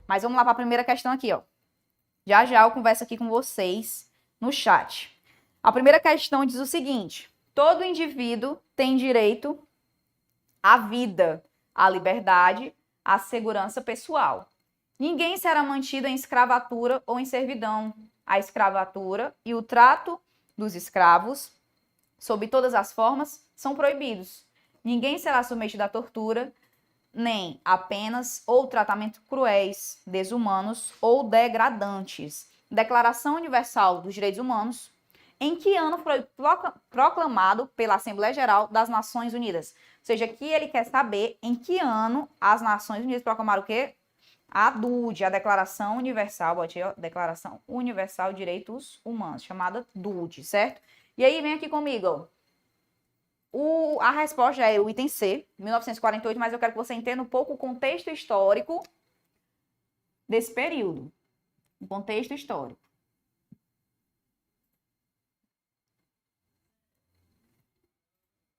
Mas vamos lá para a primeira questão aqui, ó. Já já eu converso aqui com vocês no chat. A primeira questão diz o seguinte: todo indivíduo tem direito à vida, à liberdade, à segurança pessoal. Ninguém será mantido em escravatura ou em servidão. A escravatura e o trato dos escravos, sob todas as formas, são proibidos. Ninguém será submetido à tortura, nem a penas ou tratamento cruéis, desumanos ou degradantes. Declaração Universal dos Direitos Humanos, em que ano foi proclamado pela Assembleia Geral das Nações Unidas? Ou seja, aqui ele quer saber em que ano as Nações Unidas proclamaram o quê? A DUD, a Declaração Universal, bote aí, ó, Declaração Universal de Direitos Humanos, chamada DUD, certo? E aí, vem aqui comigo, ó. A resposta é o item C, 1948, mas eu quero que você entenda um pouco o contexto histórico desse período. O contexto histórico.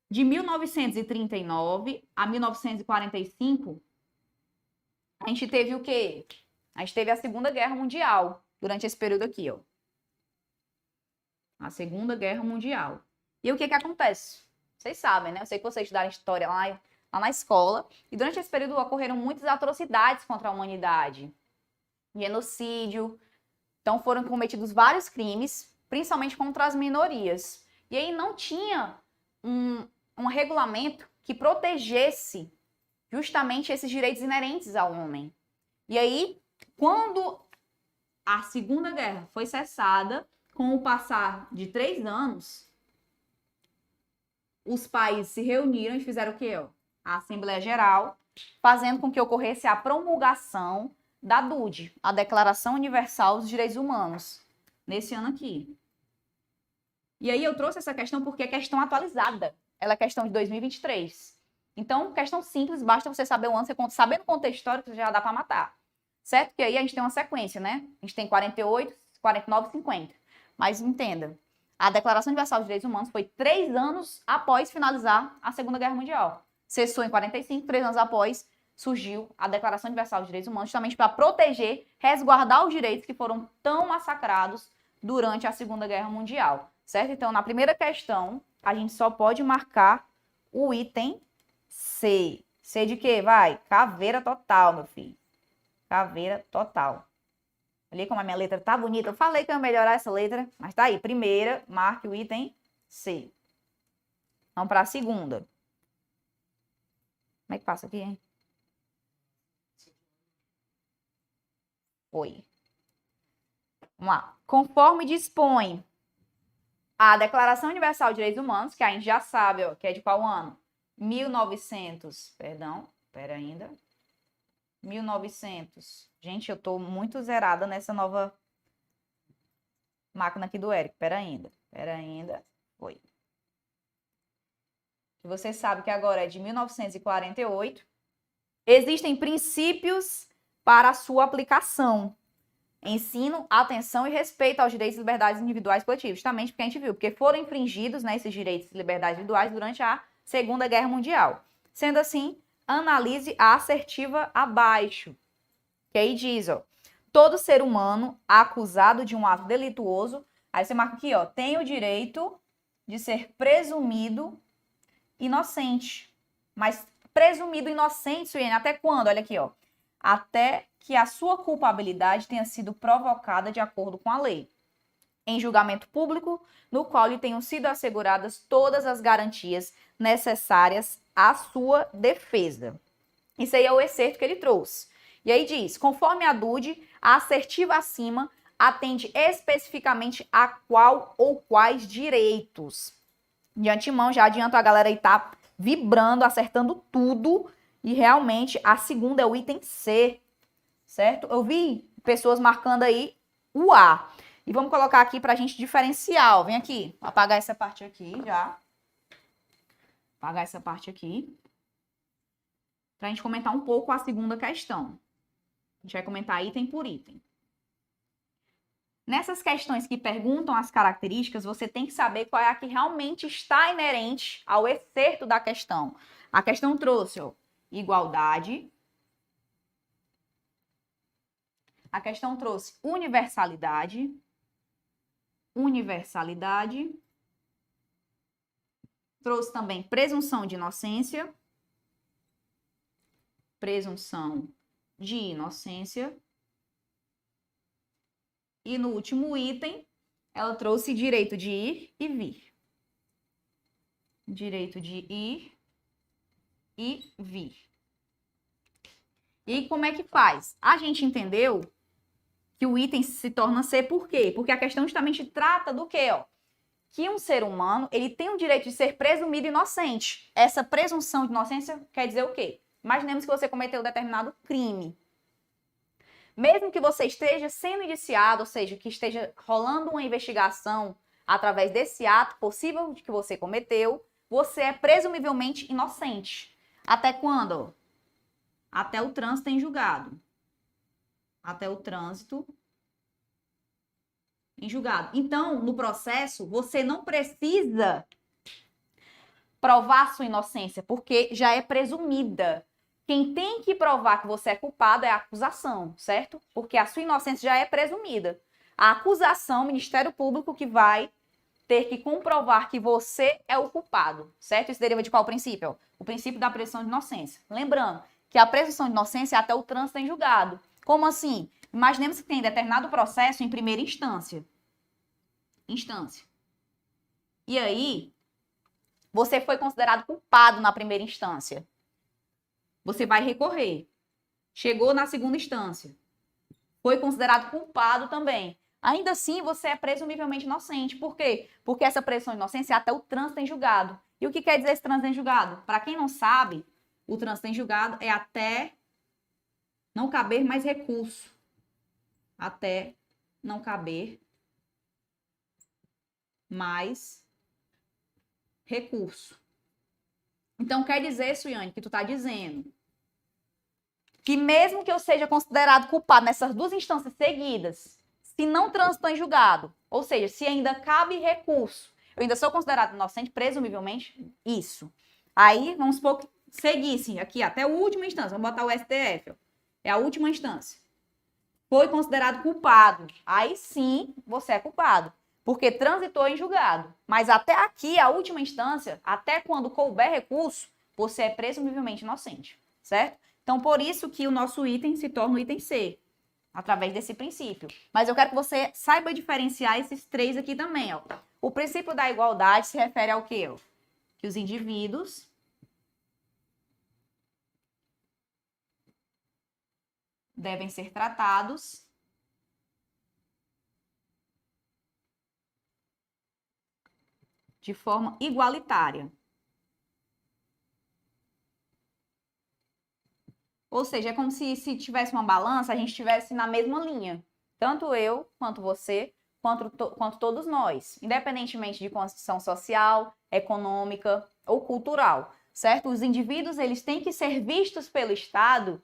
De 1939 a 1945, a gente teve o quê? A gente teve a Segunda Guerra Mundial, durante esse período aqui, ó. A Segunda Guerra Mundial. E o que acontece? Vocês sabem, né? Eu sei que vocês estudaram história lá na escola. E durante esse período ocorreram muitas atrocidades contra a humanidade. Genocídio. Então foram cometidos vários crimes, principalmente contra as minorias. E aí não tinha um regulamento que protegesse justamente esses direitos inerentes ao homem. E aí, quando a Segunda Guerra foi cessada, com o passar de 3 anos, os países se reuniram e fizeram o quê? A Assembleia Geral, fazendo com que ocorresse a promulgação da DUD, a Declaração Universal dos Direitos Humanos, nesse ano aqui. E aí eu trouxe essa questão porque é questão atualizada. Ela é questão de 2023. Então, questão simples, basta você saber o ano, você sabendo o contexto histórico, já dá para matar. Certo? Que aí a gente tem uma sequência, né? A gente tem 48, 49 e 50. Mas entenda, a Declaração Universal dos Direitos Humanos foi 3 anos após finalizar a Segunda Guerra Mundial. Cessou em 45, 3 anos após surgiu a Declaração Universal dos Direitos Humanos, justamente para proteger, resguardar os direitos que foram tão massacrados durante a Segunda Guerra Mundial. Certo? Então, na primeira questão, a gente só pode marcar o item C. C de quê? Vai? Caveira total, meu filho. Caveira total. Olha como a minha letra tá bonita. Eu falei que eu ia melhorar essa letra, mas tá aí. Primeira, marque o item C. Vamos para a segunda. Como é que passa aqui, hein? Foi. Vamos lá. Conforme dispõe a Declaração Universal de Direitos Humanos, que a gente já sabe, ó, que é de qual ano? 1900, perdão, pera ainda. 1900. Gente, eu tô muito zerada nessa nova máquina aqui do Érico. Pera ainda. Foi. Você sabe que agora é de 1948. Existem princípios para a sua aplicação. Ensino, atenção e respeito aos direitos e liberdades individuais e coletivos. Justamente porque a gente viu, porque foram infringidos, né, esses direitos e liberdades individuais durante a Segunda Guerra Mundial. Sendo assim, analise a assertiva abaixo. Que aí diz, ó, todo ser humano acusado de um ato delituoso, aí você marca aqui, ó, tem o direito de ser presumido inocente. Mas presumido inocente, Suiane, até quando? Olha aqui, ó. Até que a sua culpabilidade tenha sido provocada de acordo com a lei. Em julgamento público, no qual lhe tenham sido asseguradas todas as garantias necessárias à sua defesa. Isso aí é o excerto que ele trouxe. E aí diz, conforme a DUD, a assertiva acima atende especificamente a qual ou quais direitos. De antemão, já adianto, a galera aí tá vibrando, acertando tudo. E realmente, a segunda é o item C, certo? Eu vi pessoas marcando aí o A. E vamos colocar aqui pra gente diferenciar, ó. Vem aqui, vou apagar essa parte aqui já. Apagar essa parte aqui. Pra gente comentar um pouco a segunda questão. A gente vai comentar item por item. Nessas questões que perguntam as características, você tem que saber qual é a que realmente está inerente ao excerto da questão. A questão trouxe, ó, igualdade, A questão trouxe universalidade. Universalidade. Trouxe também presunção de inocência. Presunção de inocência. E no último item, ela trouxe direito de ir e vir. Direito de ir e vir. E aí, como é que faz? A gente entendeu que o item se torna C por quê? Porque a questão justamente trata do quê, ó? Que um ser humano, ele tem o direito de ser presumido inocente. Essa presunção de inocência quer dizer o quê? Imaginemos que você cometeu determinado crime. Mesmo que você esteja sendo indiciado, ou seja, que esteja rolando uma investigação através desse ato possível que você cometeu, você é presumivelmente inocente. Até quando? Até o trânsito em julgado. Até o trânsito em julgado. Então, no processo, você não precisa provar sua inocência, porque já é presumida. Quem tem que provar que você é culpado é a acusação, certo? Porque a sua inocência já é presumida. A acusação, o Ministério Público, que vai ter que comprovar que você é o culpado, certo? Isso deriva de qual princípio? O princípio da presunção de inocência. Lembrando que a presunção de inocência é até o trânsito em julgado. Como assim? Imaginemos que tem determinado processo em primeira instância. E aí, você foi considerado culpado na primeira instância. Você vai recorrer. Chegou na segunda instância. Foi considerado culpado também. Ainda assim, você é presumivelmente inocente. Por quê? Porque essa presunção de inocência é até o trânsito em julgado. E o que quer dizer esse trânsito em julgado? Para quem não sabe, o trânsito em julgado é até não caber mais recurso. Até não caber mais recurso. Então, quer dizer, Suiane, que tu tá dizendo que mesmo que eu seja considerado culpado nessas duas instâncias seguidas, se não transitou em julgado, ou seja, se ainda cabe recurso, eu ainda sou considerado inocente, presumivelmente, isso. Aí, vamos supor que seguisse aqui até a última instância, vamos botar o STF, ó. É a última instância. Foi considerado culpado, aí sim você é culpado, porque transitou em julgado. Mas até aqui, a última instância, até quando couber recurso, você é presumivelmente inocente, certo? Então, por isso que o nosso item se torna o item C, através desse princípio. Mas eu quero que você saiba diferenciar esses três aqui também, ó. O princípio da igualdade se refere ao quê? Ó? Que os indivíduos devem ser tratados de forma igualitária. Ou seja, é como se tivesse uma balança, a gente estivesse na mesma linha. Tanto eu, quanto você, quanto todos nós. Independentemente de condição social, econômica ou cultural, certo? Os indivíduos, eles têm que ser vistos pelo Estado.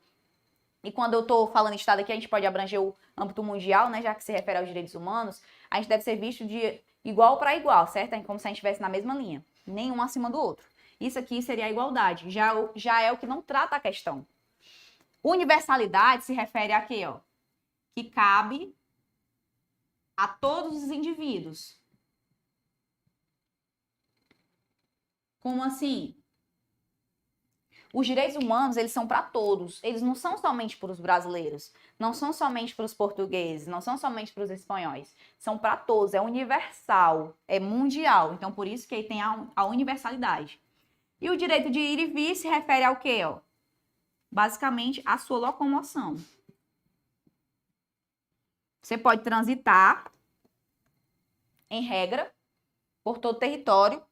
E quando eu estou falando Estado aqui, a gente pode abranger o âmbito mundial, né? Já que se refere aos direitos humanos. A gente deve ser visto de igual para igual, certo? É como se a gente estivesse na mesma linha. Nenhum acima do outro. Isso aqui seria a igualdade. Já é o que não trata a questão. Universalidade se refere a quê, ó? Que cabe a todos os indivíduos. Como assim? Os direitos humanos, eles são para todos. Eles não são somente para os brasileiros, não são somente para os portugueses, não são somente para os espanhóis. São para todos, é universal, é mundial. Então, por isso que aí tem a universalidade. E o direito de ir e vir se refere ao quê, ó? Basicamente, a sua locomoção. Você pode transitar, em regra, por todo o território,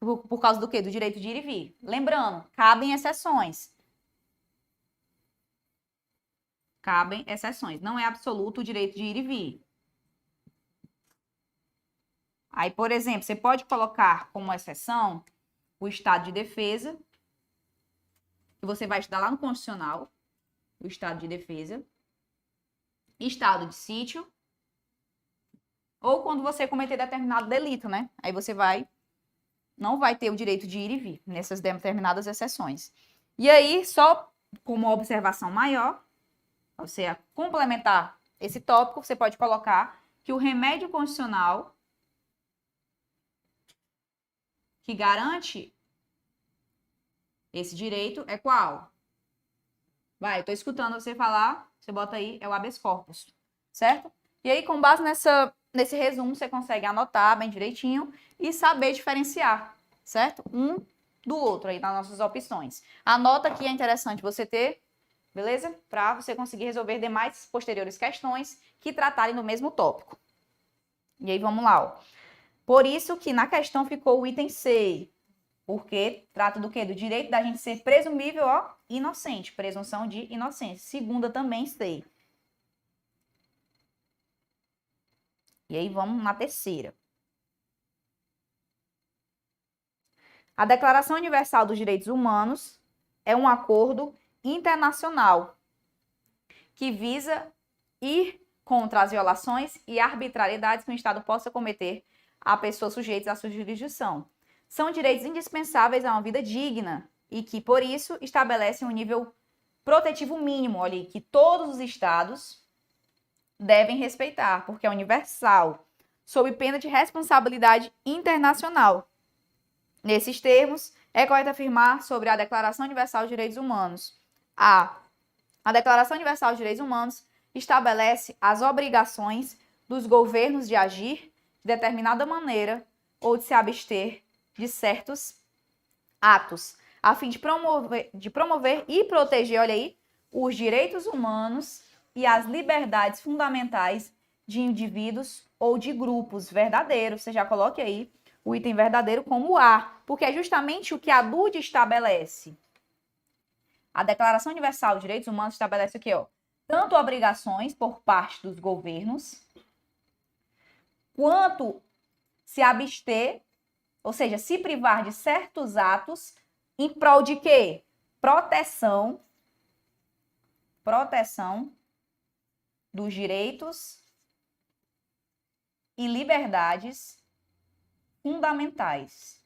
por causa do quê? Do direito de ir e vir. Lembrando, cabem exceções. Cabem exceções. Não é absoluto o direito de ir e vir. Aí, por exemplo, você pode colocar como exceção o estado de defesa, que você vai estudar lá no Constitucional, o estado de defesa, estado de sítio, ou quando você cometer determinado delito, né? Aí você não vai ter o direito de ir e vir nessas determinadas exceções. E aí, só como observação maior, você complementar esse tópico, você pode colocar que o remédio constitucional que garante esse direito é qual? Vai, eu tô escutando você falar, você bota aí, é o habeas corpus, certo? E aí, com base nesse resumo, você consegue anotar bem direitinho e saber diferenciar, certo? Um do outro aí nas nossas opções. Anota que é interessante você ter, beleza? Para você conseguir resolver demais posteriores questões que tratarem do mesmo tópico. E aí, vamos lá, ó. Por isso que na questão ficou o item C, porque trata do quê? Do direito da gente ser presumível, ó, inocente. Presunção de inocência. Segunda também sei. E aí vamos na terceira. A Declaração Universal dos Direitos Humanos é um acordo internacional que visa ir contra as violações e arbitrariedades que o Estado possa cometer a pessoas sujeitas à sua jurisdição. São direitos indispensáveis a uma vida digna e que, por isso, estabelecem um nível protetivo mínimo, olha aí, que todos os estados devem respeitar, porque é universal, sob pena de responsabilidade internacional. Nesses termos, é correto afirmar sobre a Declaração Universal dos Direitos Humanos. A Declaração Universal dos Direitos Humanos estabelece as obrigações dos governos de agir de determinada maneira ou de se abster de certos atos, a fim de promover e proteger, olha aí, os direitos humanos e as liberdades fundamentais de indivíduos ou de grupos verdadeiros. Você já coloque aí o item verdadeiro como A, porque é justamente o que a DUD estabelece. A Declaração Universal de Direitos Humanos estabelece o quê? Ó? Tanto obrigações por parte dos governos, quanto se abster, ou seja, se privar de certos atos em prol de quê? Proteção dos direitos e liberdades fundamentais.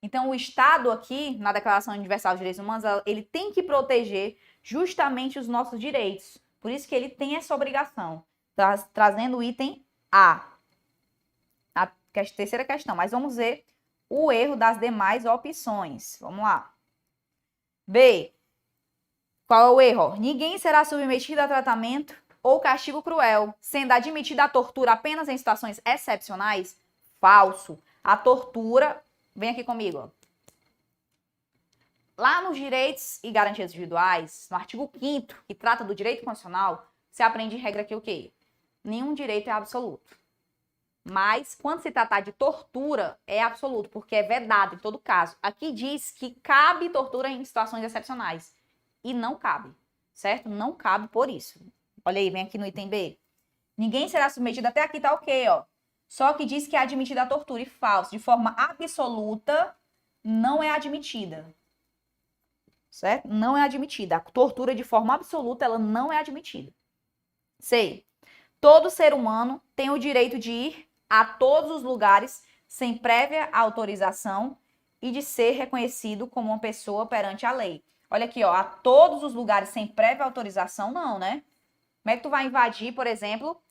Então, o Estado aqui, na Declaração Universal dos Direitos Humanos, ele tem que proteger justamente os nossos direitos. Por isso que ele tem essa obrigação. Trazendo o item A. A terceira questão. Mas vamos ver o erro das demais opções. Vamos lá. B. Qual é o erro? Ninguém será submetido a tratamento ou castigo cruel, sendo admitida a tortura apenas em situações excepcionais? Falso. A tortura... Vem aqui comigo. Ó. Lá nos direitos e garantias individuais, no artigo 5º, que trata do direito constitucional, você aprende regra aqui o quê? Nenhum direito é absoluto. Mas, quando se tratar de tortura, é absoluto, porque é vedado em todo caso. Aqui diz que cabe tortura em situações excepcionais. E não cabe, certo? Não cabe por isso. Olha aí, vem aqui no item B. Ninguém será submetido, até aqui tá ok, ó. Só que diz que é admitida a tortura e falso, de forma absoluta, não é admitida. Certo? Não é admitida. A tortura de forma absoluta, ela não é admitida. C. Todo ser humano tem o direito de ir a todos os lugares sem prévia autorização e de ser reconhecido como uma pessoa perante a lei. Olha aqui, ó, a todos os lugares sem prévia autorização, não, né? Como é que tu vai invadir, por exemplo,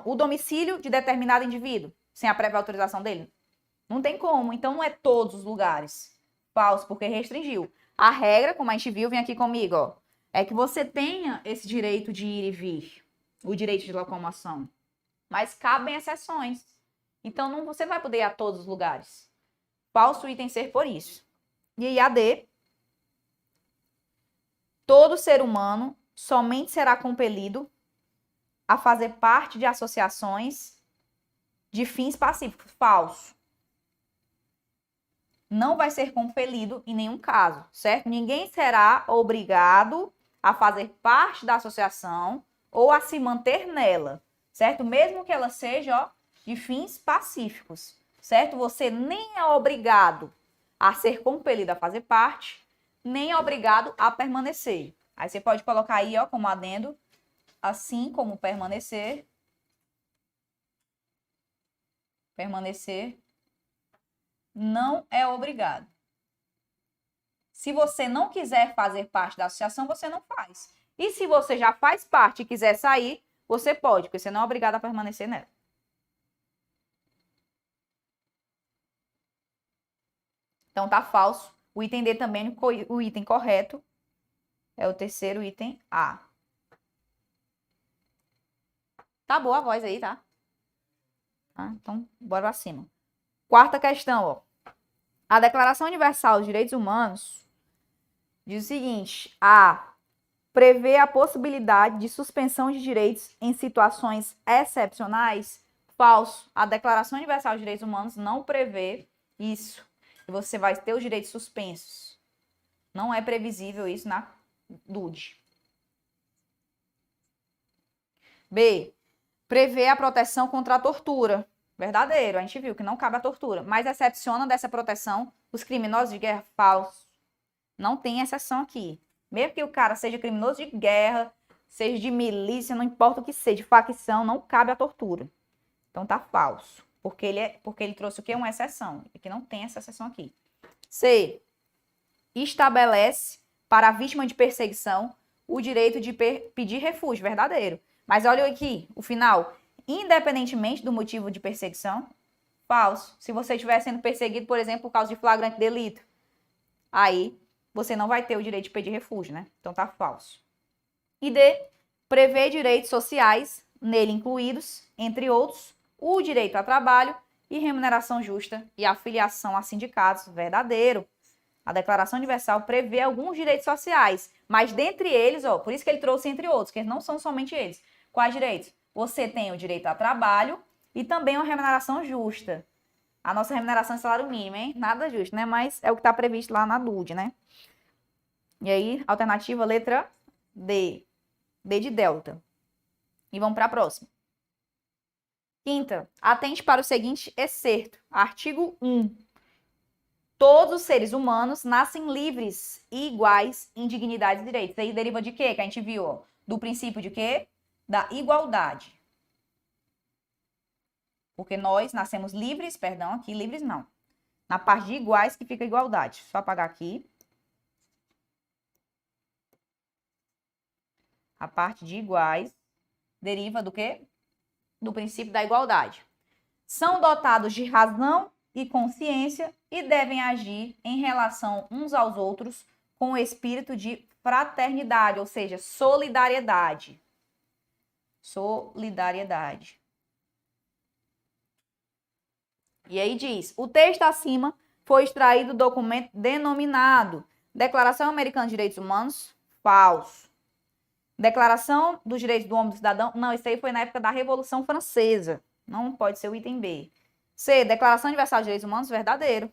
o domicílio de determinado indivíduo sem a prévia autorização dele? Não tem como. Então, não é todos os lugares. Falso, porque restringiu. A regra, como a gente viu, vem aqui comigo, ó, é que você tenha esse direito de ir e vir, o direito de locomoção. Mas cabem exceções. Então, não, você vai poder ir a todos os lugares. Falso item ser por isso. E aí, a D. Todo ser humano somente será compelido a fazer parte de associações de fins pacíficos. Falso. Não vai ser compelido em nenhum caso, certo? Ninguém será obrigado a fazer parte da associação ou a se manter nela, certo? Mesmo que ela seja, ó, de fins pacíficos, certo? Você nem é obrigado a ser compelido a fazer parte, nem é obrigado a permanecer. Aí você pode colocar aí, ó, como adendo, assim como permanecer não é obrigado. Se você não quiser fazer parte da associação, você não faz. E se você já faz parte e quiser sair, você pode, porque você não é obrigado a permanecer nela. Então tá falso. O item D também, o item correto é o terceiro item A. Tá boa a voz aí, tá? Então, bora pra cima. Quarta questão, ó. A Declaração Universal dos Direitos Humanos diz o seguinte: A. Prevê a possibilidade de suspensão de direitos em situações excepcionais. Falso. A Declaração Universal dos Direitos Humanos não prevê isso. E você vai ter os direitos suspensos. Não é previsível isso na DUD. B. Prevê a proteção contra a tortura. Verdadeiro, a gente viu que não cabe a tortura. Mas excepciona dessa proteção os criminosos de guerra. Falso. Não tem exceção aqui. Mesmo que o cara seja criminoso de guerra, seja de milícia, não importa o que seja, de facção, não cabe a tortura. Então tá falso. Porque ele trouxe o quê? Uma exceção. E que não tem essa exceção aqui. C. Estabelece para a vítima de perseguição o direito de pedir refúgio. Verdadeiro. Mas olha aqui, o final. Independentemente do motivo de perseguição. Falso. Se você estiver sendo perseguido, por exemplo, por causa de flagrante delito, aí você não vai ter o direito de pedir refúgio, né? Então tá falso. E D. Prevê direitos sociais, nele incluídos, entre outros, o direito a trabalho e remuneração justa e afiliação a sindicatos. Verdadeiro. A Declaração Universal prevê alguns direitos sociais, mas dentre eles, ó, por isso que ele trouxe entre outros, que não são somente eles. Quais direitos? Você tem o direito a trabalho e também uma remuneração justa. A nossa remuneração é salário mínimo, hein? Nada justo, né? Mas é o que está previsto lá na DUD, né? E aí, alternativa letra D. D de delta. E vamos para a próxima. Quinta, atente para o seguinte excerto. Artigo 1. Todos os seres humanos nascem livres e iguais em dignidade e direitos. Aí deriva de quê? Que a gente viu, ó. Do princípio de quê? Da igualdade. Porque nós nascemos livres, perdão, aqui livres não. Na parte de iguais que fica igualdade. Só apagar aqui. A parte de iguais deriva do quê? Do princípio da igualdade. São dotados de razão e consciência e devem agir em relação uns aos outros com o espírito de fraternidade, ou seja, solidariedade. Solidariedade. E aí diz, o texto acima foi extraído do documento denominado Declaração Americana de Direitos Humanos. Falso. Declaração dos Direitos do Homem e do Cidadão. Não, isso aí foi na época da Revolução Francesa. Não pode ser o item B. C. Declaração Universal de Direitos Humanos. Verdadeiro.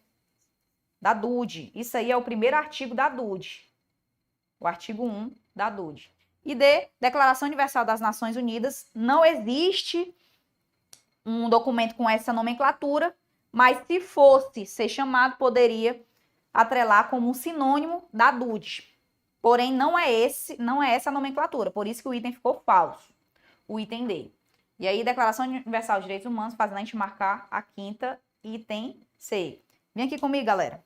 Da DUD. Isso aí é o primeiro artigo da DUD. O artigo 1 da DUD. E D. Declaração Universal das Nações Unidas. Não existe um documento com essa nomenclatura, mas se fosse ser chamado, poderia atrelar como um sinônimo da DUD. Porém, não é essa a nomenclatura, por isso que o item ficou falso, o item D. E aí, Declaração Universal de Direitos Humanos, fazendo a gente marcar a quinta, item C. Vem aqui comigo, galera.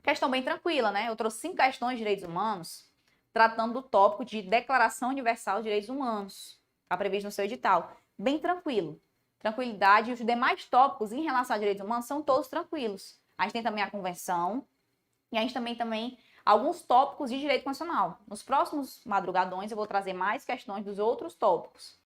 Questão bem tranquila, né? Eu trouxe 5 questões de direitos humanos, tratando do tópico de Declaração Universal de Direitos Humanos. Está previsto no seu edital. Bem tranquilo. Tranquilidade. E os demais tópicos em relação a direitos humanos são todos tranquilos. A gente tem também a convenção, e a gente também alguns tópicos de direito constitucional. Nos próximos madrugadões eu vou trazer mais questões dos outros tópicos.